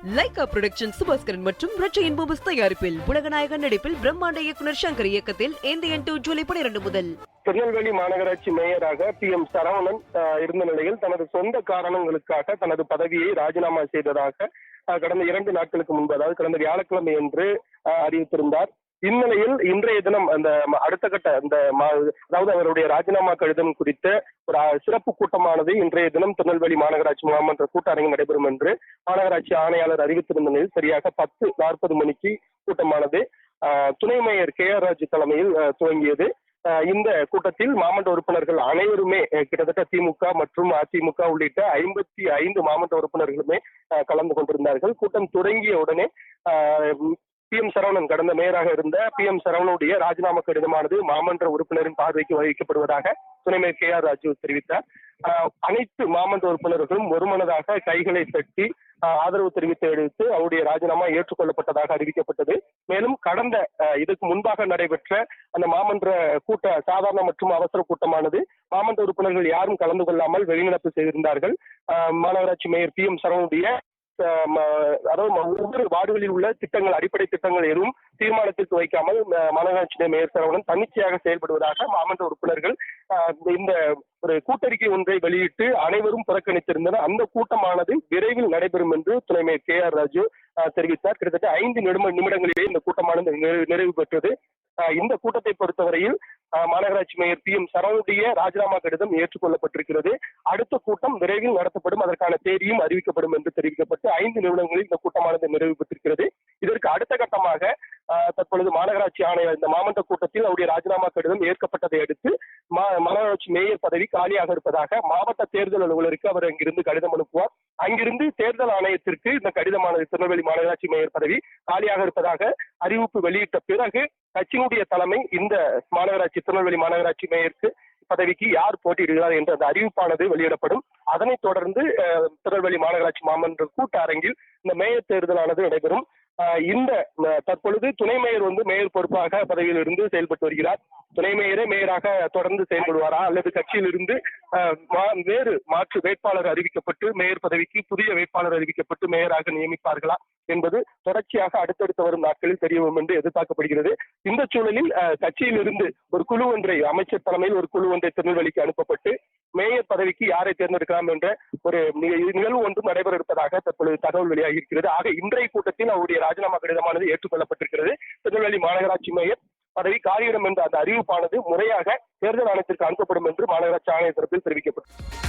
Lyca production Subaskaran மற்றும் ரச்சையின் பூபஸ் தயாரிப்பில் உலகநாயகன் நடிப்பில் பிரம்மாண்ட இயக்குனர் சங்கர் இயக்கத்தில் இந்தியன் 2 ஜூலை 12 முதல். திருநெல்வேலி மாநகராட்சி மேயராக PM சரவணன் இருந்த நிலையில் தனது சொந்த காரணங்களுக்காக தனது பதவியை ராஜினாமா செய்ததாக கடந்த 2 நாட்களுக்கு முன்பு, அதாவது கடந்த வியாழக்கிழமை என்று அறிவித்திருந்தார். இந்நிலையில் இன்றைய தினம் அந்த அடுத்த கட்ட அதாவது அவருடைய ராஜினாமா கடிதம் குறித்த ஒரு சிறப்பு கூட்டமானது இன்றைய தினம் திருநெல்வேலி மாநகராட்சி மாமன்ற கூட்டரங்கில் நடைபெறும் என்று மாநகராட்சி ஆணையாளர் அறிவித்திருந்த நிலையில் சரியாக 10:40 மணிக்கு கூட்டமானது துணை மேயர் KR ராஜு தலைமையில் துவங்கியது. இந்த கூட்டத்தில் மாமன்ற உறுப்பினர்கள் அனைவருமே கிட்டத்தட்ட திமுக மற்றும் அதிமுக உள்ளிட்ட 55 மாமன்ற உறுப்பினர்களுமே கலந்து கொண்டிருந்தார்கள். கூட்டம் தொடங்கிய உடனே PM சரவணன், கடந்த மேயராக இருந்த PM சரவணனுடைய ராஜினாமா கடிதமானது மாமன்ற உறுப்பினரின் பார்வைக்கு வகிக்கப்படுவதாக துணை மேயர் KR ராஜு தெரிவித்தார். அனைத்து மாமன்ற உறுப்பினர்களும் ஒருமனதாக கைகளை தட்டி ஆதரவு தெரிவித்து அவருடைய ராஜினாமா ஏற்றுக்கொள்ளப்பட்டதாக அறிவிக்கப்பட்டது. மேலும் கடந்த இதுக்கு முன்பாக நடைபெற்ற அந்த மாமன்ற சாதாரண மற்றும் அவசர கூட்டமானது மாமன்ற உறுப்பினர்கள் யாரும் கலந்து கொள்ளாமல் வெளிநடப்பு செய்திருந்தார்கள். மாநகராட்சி மேயர் PM சரவணனுடைய அதாவது ஒவ்வொரு வார்டுகளில் உள்ள திட்டங்கள், அடிப்படை திட்டங்கள் எதுவும் தீர்மானத்திற்கு வைக்காமல் மாநகராட்சி மேயர் சரவணன் தன்னிச்சையாக செயல்படுவதாக மாமன்ற உறுப்பினர்கள் இந்த ஒரு கூட்டறிக்கை ஒன்றை வெளியிட்டு அனைவரும் புறக்கணித்திருந்தனர். அந்த கூட்டமானது விரைவில் நடைபெறும் என்று துணை மேயர் KR ராஜு தெரிவித்தார். கிட்டத்தட்ட 5 நிமிடங்களிலேயே இந்த கூட்டமானது நிறைவு பெற்றது. இந்த கூட்டத்தை பொறுத்தவரையில் மாநகராட்சி மேயர் PM சரவணனுடைய ராஜினாமா கடிதம் ஏற்றுக்கொள்ளப்பட்டிருக்கிறது. அடுத்த கூட்டம் விரைவில் நடத்தப்படும், அதற்கான தேதியும் அறிவிக்கப்படும் என்று தெரிவிக்கப்பட்டு 5 நிமிடங்களில் இந்த கூட்டமானது நிறைவு பெற்றிருக்கிறது. இதற்கு அடுத்த கட்டமாக தற்பொழுது மாநகராட்சி ஆணையர் இந்த மாமன்ற கூட்டத்தில் அவருடைய ராஜினாமா கடிதம் ஏற்கப்பட்டதை அடுத்து மாநகராட்சி மேயர் பதவி காலியாக இருப்பதாக மாவட்ட தேர்தல் அலுவலருக்கு அவர் அங்கிருந்து கடிதம் அனுப்புவார். அங்கிருந்து தேர்தல் ஆணையத்திற்கு இந்த கடிதமானது திருநெல்வேலி மாநகராட்சி மேயர் பதவி காலியாக இருப்பதாக அறிவிப்பு வெளியிட்ட பிறகு கட்சியினுடைய தலைமை இந்த திருநெல்வேலி மாநகராட்சி மேயருக்கு பதவிக்கு யார் போட்டியிடுகிறார் என்ற அந்த அறிவிப்பானது வெளியிடப்படும். அதனைத் தொடர்ந்து திருநெல்வேலி மாநகராட்சி மாமன்ற கூட்ட அரங்கில் இந்த மேயர் தேர்தலானது நடைபெறும். இந்த தற்பொழுது துணை மேயர் மேயர் பொறுப்பாக பதவியில் இருந்து செயல்பட்டு வருகிறார். துணை மேயரே மேயராக தொடர்ந்து செயல்படுவாரா அல்லது கட்சியில் இருந்து வேறு மாற்று வேட்பாளர் அறிவிக்கப்பட்டு மேயர் பதவிக்கு புதிய வேட்பாளர் அறிவிக்கப்பட்டு மேயராக நியமிப்பார்களா என்பது தொடர்ச்சியாக அடுத்தடுத்து வரும் நாட்களில் தெரிய வரும் என்று எதிர்பார்க்கப்படுகிறது. இந்த சூழலில் கட்சியில் இருந்து ஒரு குழு ஒன்றை, அமைச்சர் தலைமையில் ஒரு குழு ஒன்றை திருநெல்வேலிக்கு அனுப்பப்பட்டு மேயர் பதவிக்கு யாரை தேர்ந்தெடுக்கலாம் என்ற ஒரு நிகழ்வு ஒன்றும் நடைபெற இருப்பதாக தற்பொழுது தகவல் வெளியாகி இருக்கிறது. ஆக இன்றைய கூட்டத்தில் அவருடைய ராஜினாமா கடிதமானது ஏற்றுக்கொள்ளப்பட்டிருக்கிறது. திருநெல்வேலி மாநகராட்சி மேயர் பதவி காலியிடம் என்ற அந்த அறிவிப்பானது முறையாக தேர்தல் ஆணையத்திற்கு அனுப்பப்படும் என்று மாநகராட்சி ஆணைய தரப்பில் தெரிவிக்கப்பட்டது.